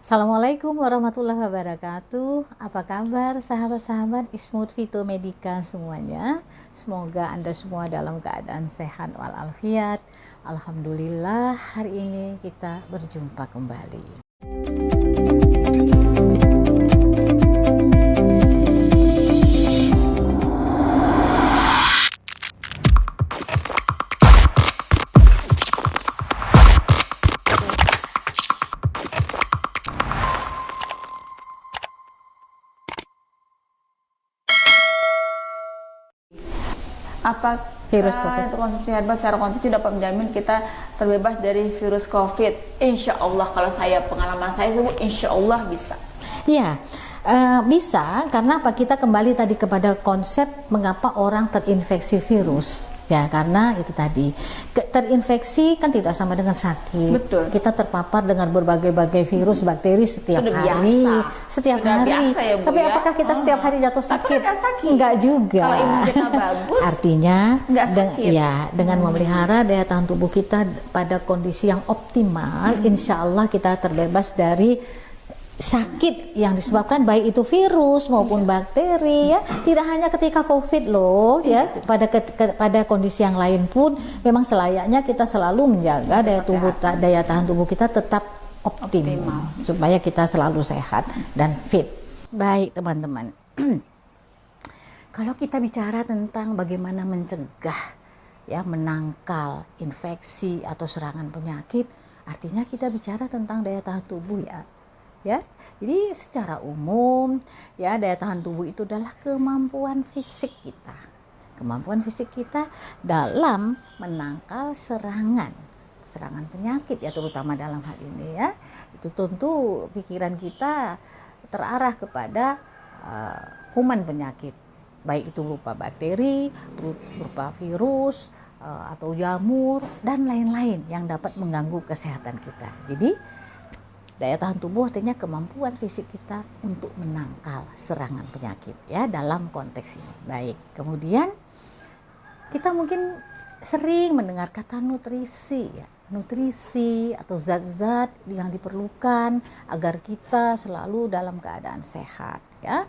Assalamualaikum warahmatullahi wabarakatuh. Apa kabar sahabat-sahabat Ismut Fito Medika semuanya? Semoga Anda semua dalam keadaan sehat walafiat. Alhamdulillah, hari ini kita berjumpa kembali. Apakah Virus COVID. untuk konsumsi herbal secara konsumsi dapat menjamin kita terbebas dari virus COVID? Insya Allah, kalau pengalaman saya itu insya Allah bisa. Ya, bisa karena apa? Kita kembali tadi kepada konsep mengapa orang terinfeksi virus. Ya, karena itu tadi terinfeksi kan tidak sama dengan sakit. Betul. Kita terpapar dengan berbagai-bagai virus, bakteri setiap Sudah hari, biasa. setiap Sudah hari. biasa ya, Bu, Tapi ya? apakah kita setiap hari jatuh Tapi sakit? nggak sakit. Enggak juga. Kalau imun kita bagus, artinya nggak sakit. dengan memelihara daya tahan tubuh kita pada kondisi yang optimal, insya Allah kita terbebas dari sakit yang disebabkan baik itu virus maupun bakteri, ya. Tidak hanya ketika COVID loh, ya. Pada kondisi yang lain pun memang selayaknya kita selalu menjaga daya tahan tubuh kita tetap optimal supaya kita selalu sehat dan fit. Baik teman-teman. Kalau kita bicara tentang bagaimana mencegah, ya, menangkal infeksi atau serangan penyakit, artinya kita bicara tentang daya tahan tubuh, ya. Jadi secara umum, ya, daya tahan tubuh itu adalah kemampuan fisik kita. Kemampuan fisik kita dalam menangkal serangan penyakit, ya, terutama dalam hal ini, ya. Itu tentu pikiran kita terarah kepada kuman penyakit, baik itu berupa bakteri, berupa virus, atau jamur dan lain-lain yang dapat mengganggu kesehatan kita. Jadi daya tahan tubuh artinya kemampuan fisik kita untuk menangkal serangan penyakit, ya, dalam konteks ini. Baik, kemudian kita mungkin sering mendengar kata nutrisi, ya. Nutrisi atau zat-zat yang diperlukan agar kita selalu dalam keadaan sehat, ya.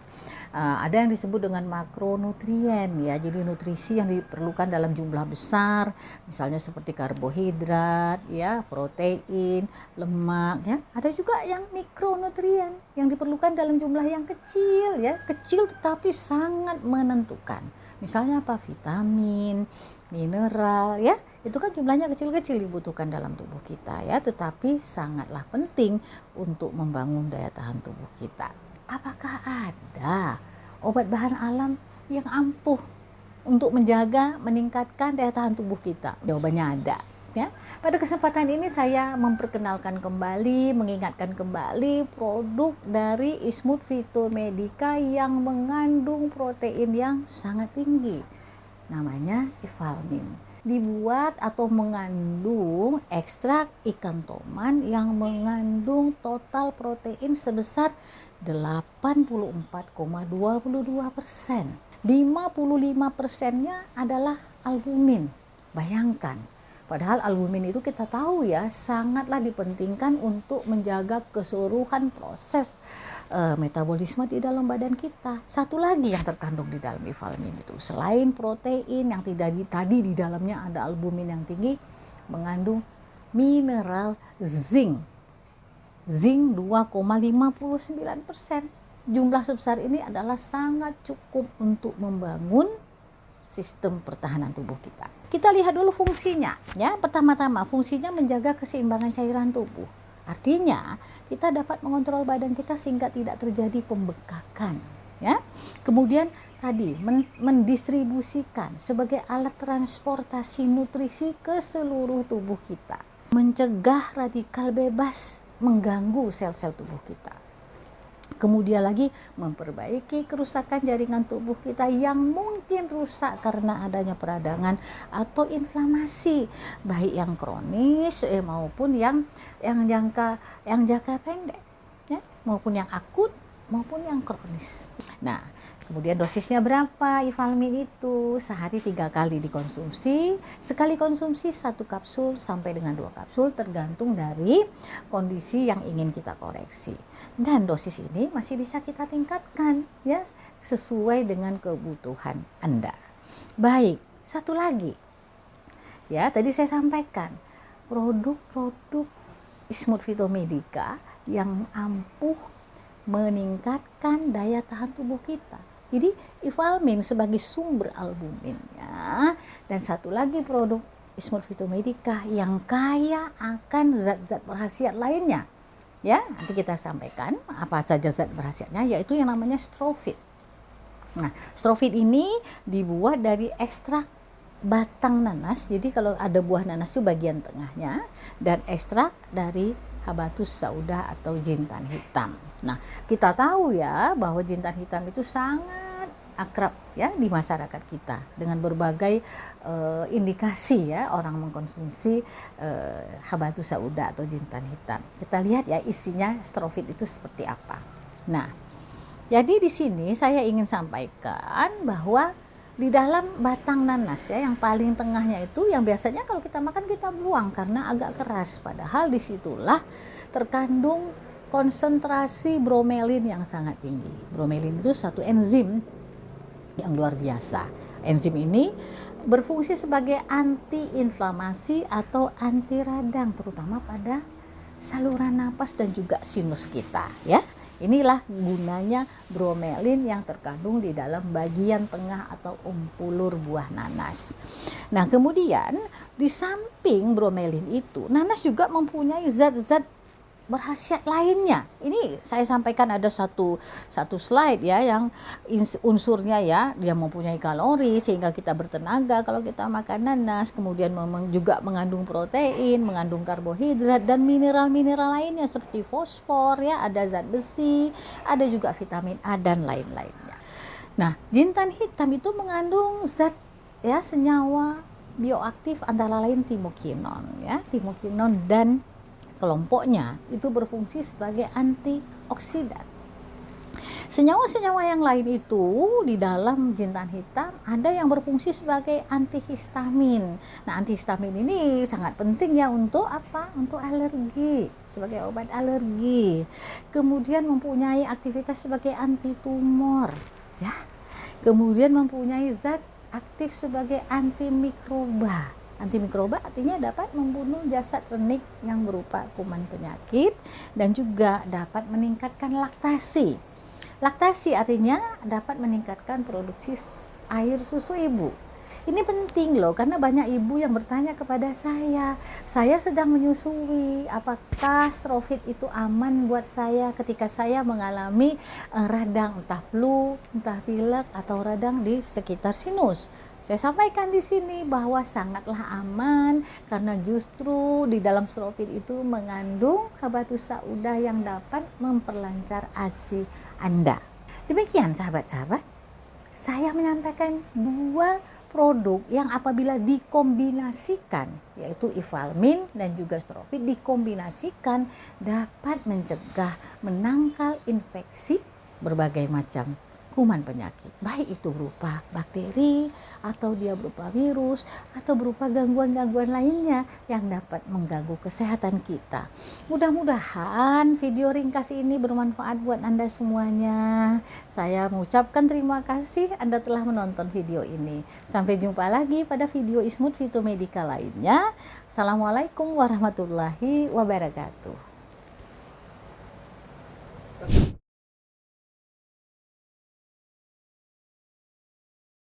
Ada yang disebut dengan makronutrien, ya. Jadi nutrisi yang diperlukan dalam jumlah besar, misalnya seperti karbohidrat, ya, protein, lemak, ya. Ada juga yang mikronutrien yang diperlukan dalam jumlah yang kecil, ya, kecil tetapi sangat menentukan. Misalnya apa? Vitamin, mineral, ya. Itu kan jumlahnya kecil-kecil dibutuhkan dalam tubuh kita, ya, tetapi sangatlah penting untuk membangun daya tahan tubuh kita. Apakah ada obat bahan alam yang ampuh untuk menjaga, meningkatkan daya tahan tubuh kita? Jawabannya ada, ya. Pada kesempatan ini saya memperkenalkan kembali, mengingatkan kembali produk dari Ismut Fito Medika yang mengandung protein yang sangat tinggi. Namanya Ivalmin. Dibuat atau mungandung ekstrak ikan toman yang mengandung total protein sebesar 84,22%. 55%-nya adalah albumin. Bayangkan. Padahal albumin itu kita tahu, ya, sangatlah dipentingkan untuk menjaga keseluruhan proses metabolisme di dalam badan kita. Satu lagi yang terkandung di dalam Ivalmin itu, selain protein yang tadi di dalamnya ada albumin yang tinggi, mengandung mineral zinc. Zinc 2,59%. Jumlah sebesar ini adalah sangat cukup untuk membangun sistem pertahanan tubuh kita. Kita lihat dulu fungsinya, ya. Pertama-tama fungsinya menjaga keseimbangan cairan tubuh. Artinya kita dapat mengontrol badan kita sehingga tidak terjadi pembengkakan, ya. Kemudian tadi mendistribusikan sebagai alat transportasi nutrisi ke seluruh tubuh kita. Mencegah radikal bebas mengganggu sel-sel tubuh kita. Kemudian lagi memperbaiki kerusakan jaringan tubuh kita yang mungkin rusak karena adanya peradangan atau inflamasi, baik yang kronis maupun yang jangka pendek, ya, maupun yang akut maupun yang kronis. Nah, kemudian dosisnya berapa Ifalmin itu? Sehari 3 kali dikonsumsi, sekali konsumsi 1 kapsul sampai dengan 2 kapsul tergantung dari kondisi yang ingin kita koreksi. Dan dosis ini masih bisa kita tingkatkan ya sesuai dengan kebutuhan Anda. Baik, satu lagi. Ya, tadi saya sampaikan produk-produk Ismut Fitomedica yang ampuh meningkatkan daya tahan tubuh kita. Jadi Ifalmin sebagai sumber albumin ya. Dan satu lagi produk Ismut Fitomedica yang kaya akan zat-zat berkhasiat lainnya. Ya, nanti kita sampaikan apa saja zat berkhasiatnya, yaitu yang namanya strofit. Nah, strofit ini dibuat dari ekstrak batang nanas. Jadi kalau ada buah nanas itu bagian tengahnya, dan ekstrak dari habatus sauda atau jintan hitam. Nah, kita tahu ya bahwa jintan hitam itu sangat akrab ya di masyarakat kita dengan berbagai indikasi ya orang mengkonsumsi habatus sauda atau jintan hitam. Kita lihat ya isinya strofit itu seperti apa. Nah, jadi di sini saya ingin sampaikan bahwa di dalam batang nanas ya yang paling tengahnya itu yang biasanya kalau kita makan kita buang karena agak keras, padahal disitulah terkandung konsentrasi bromelin yang sangat tinggi. Bromelin itu satu enzim yang luar biasa. Enzim ini berfungsi sebagai anti-inflamasi atau anti radang terutama pada saluran napas dan juga sinus kita ya. Inilah gunanya bromelin yang terkandung di dalam bagian tengah atau umpulur buah nanas. Nah, kemudian di samping bromelin itu, nanas juga mempunyai zat-zat berkhasiat lainnya. Ini saya sampaikan ada satu slide ya yang unsurnya ya, dia mempunyai kalori sehingga kita bertenaga kalau kita makan nanas, kemudian juga mengandung protein, mengandung karbohidrat dan mineral-mineral lainnya seperti fosfor ya, ada zat besi, ada juga vitamin A dan lain-lainnya. Nah, jintan hitam itu mengandung zat ya senyawa bioaktif antara lain timokinon ya, timokinon dan kelompoknya itu berfungsi sebagai antioksidan. Senyawa-senyawa yang lain itu di dalam jintan hitam ada yang berfungsi sebagai antihistamin. Nah, antihistamin ini sangat penting ya untuk apa? Untuk alergi, sebagai obat alergi. Kemudian mempunyai aktivitas sebagai antitumor, ya. Kemudian mempunyai zat aktif sebagai antimikroba. Antimikroba artinya dapat membunuh jasad renik yang berupa kuman penyakit dan juga dapat meningkatkan laktasi. Laktasi artinya dapat meningkatkan produksi air susu ibu. Ini penting loh karena banyak ibu yang bertanya kepada saya sedang menyusui, apakah strofit itu aman buat saya ketika saya mengalami radang entah flu, entah pilek atau radang di sekitar sinus. Saya sampaikan di sini bahwa sangatlah aman karena justru di dalam strofit itu mengandung habatus sauda yang dapat memperlancar ASI Anda. Demikian sahabat-sahabat, saya menyampaikan 2 produk yang apabila dikombinasikan, yaitu Ifalmin dan juga strofit dikombinasikan dapat mencegah menangkal infeksi berbagai macam kuman penyakit, baik itu berupa bakteri atau dia berupa virus atau berupa gangguan-gangguan lainnya yang dapat mengganggu kesehatan kita. Mudah-mudahan video ringkas ini bermanfaat buat Anda semuanya. Saya mengucapkan terima kasih Anda telah menonton video ini. Sampai jumpa lagi pada video Ismut Fitomedica lainnya. Assalamualaikum warahmatullahi wabarakatuh.